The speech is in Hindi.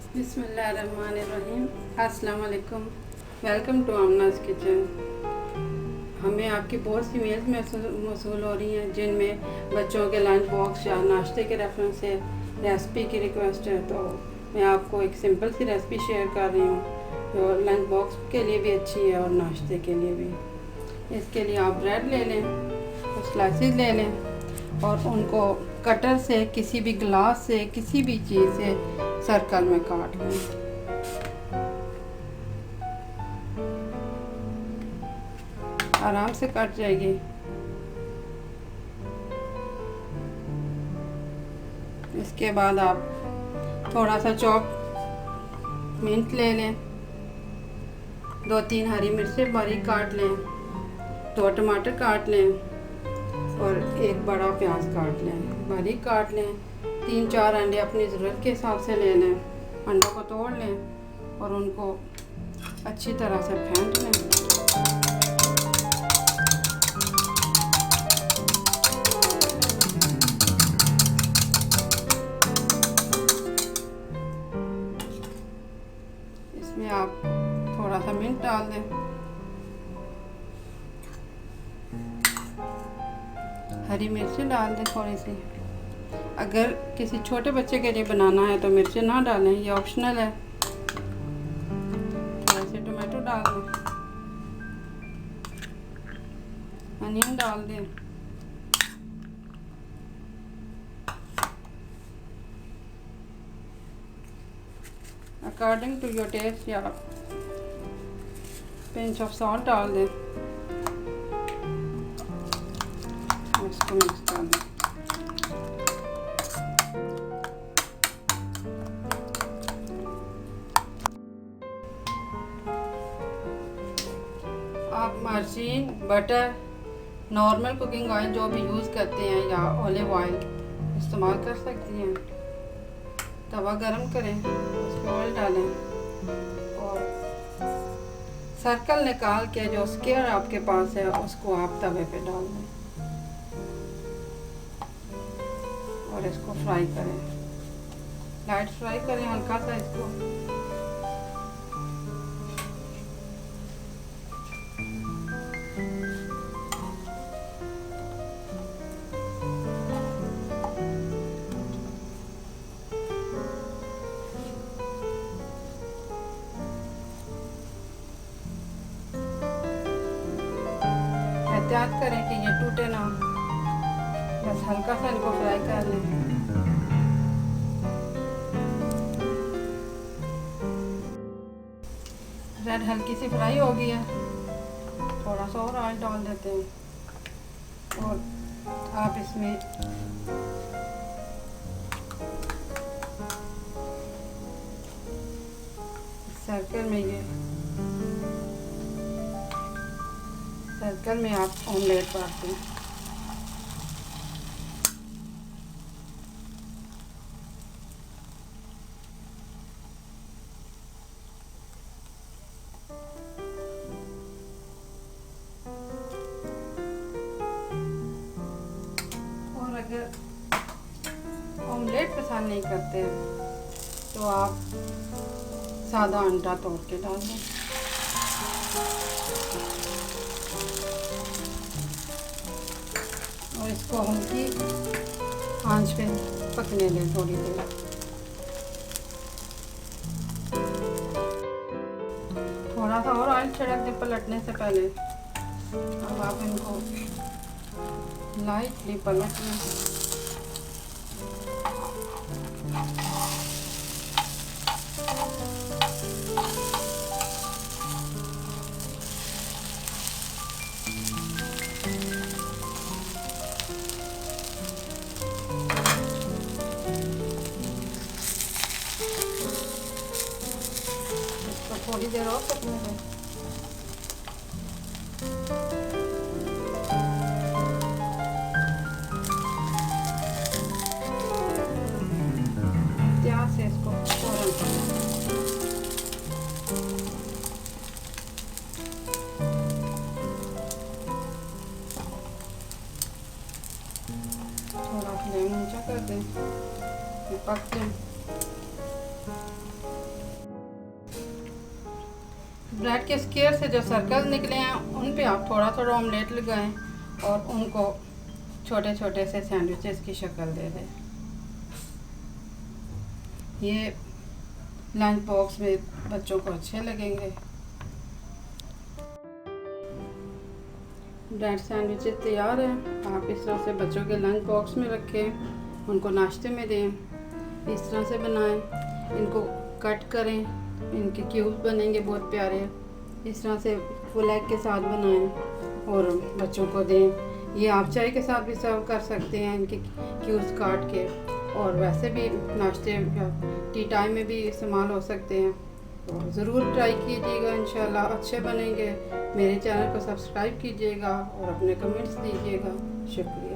बिस्मिल्लाहिर्रहमानिर्रहीम। अस्सलाम वालेकुम। Welcome to Amnaz kitchen. हमें आपकी बहुत सी मेल्स मौसूल हो रही हैं जिनमें बच्चों के लंच बॉक्स या नाश्ते के रेफरेंस से रेसिपी की रिक्वेस्ट है। तो मैं आपको एक सिंपल सी रेसिपी शेयर कर रही हूँ जो लंच बॉक्स के लिए भी अच्छी है और नाश्ते के लिए भी। इसके लिए आप ब्रेड ले लें, तो स्लाइसेस ले लें और उनको कटर से किसी भी ग्लास से किसी भी चीज़ से सर्कल में काट लें। आराम से कट जाएगी। इसके बाद आप थोड़ा सा चॉप मिंट ले लें, 2-3 हरी मिर्चें बारीक काट लें, 2 टमाटर काट लें और 1 बड़ा प्याज काट लें, बारीक काट लें। 3-4 अंडे अपनी ज़रूरत के हिसाब से ले लें। अंडों को तोड़ लें और उनको अच्छी तरह से फेंट लें। इसमें आप थोड़ा सा मिंट डाल दें, हरी मिर्ची डाल दें थोड़ी सी। अगर किसी छोटे बच्चे के लिए बनाना है तो मिर्ची ना डालें, ये ऑप्शनल है। थोड़े से टमाटो डाल दें, अनियन डाल दें, अकॉर्डिंग टू योर टेस्ट या पिंच ऑफ सॉल्ट डाल दें। इसको मिक्स कर दें। आप मर्चीन, बटर, नॉर्मल कुकिंग ऑयल जो भी यूज़ करते हैं या ऑलिव ऑयल इस्तेमाल कर सकती हैं। तवा गरम करें, उसमें ऑयल डालें और सर्कल निकाल के जो स्क्वायर आपके पास है उसको आप तवे पे डाल दें और इसको फ्राई करें। लाइट फ्राई करें, हल्का सा इसको। एहतियात करें कि ये टूटे ना, बस हल्का सा इनको फ्राई कर लें। ब्रेड हल्की सी फ्राई हो गई है, थोड़ा सा और ऑयल डाल देते हैं और आप इसमें सर्कल में आप ऑमलेट पाते हैं। और अगर ऑमलेट पसंद नहीं करते तो आप सादा अंडा तोड़ के डाल दें। और इसको हल्की आंच पे पकने दें थोड़ी देर। थोड़ा सा और ऑयल छिड़क दें पलटने से पहले। अब आप इनको लाइटली पलट लें। थोड़ी देर और पकने दें। प्याज से इसको फौरन थोड़ा फ्लेम ऊंचा कर दें, पक जाए। ब्रेड के स्क्वायर से जो सर्कल निकले हैं उन पे आप थोड़ा थोड़ा ऑमलेट लगाएं और उनको छोटे छोटे से सैंडविचेस की शक्ल दे दें। ये लंच बॉक्स में बच्चों को अच्छे लगेंगे। ब्रेड सैंडविचेस तैयार हैं। आप इस तरह से बच्चों के लंच बॉक्स में रखें, उनको नाश्ते में दें। इस तरह से बनाएं, इनको कट करें, इनके क्यूब बनेंगे बहुत प्यारे। इस तरह से फुल एग के साथ बनाएं और बच्चों को दें। ये आप चाय के साथ भी सर्व कर सकते हैं, इनके क्यूब्स काट के, और वैसे भी नाश्ते या टी टाइम में भी इस्तेमाल हो सकते हैं। तो ज़रूर ट्राई कीजिएगा, इंशाल्लाह अच्छे बनेंगे। मेरे चैनल को सब्सक्राइब कीजिएगा और अपने कमेंट्स दीजिएगा। शुक्रिया।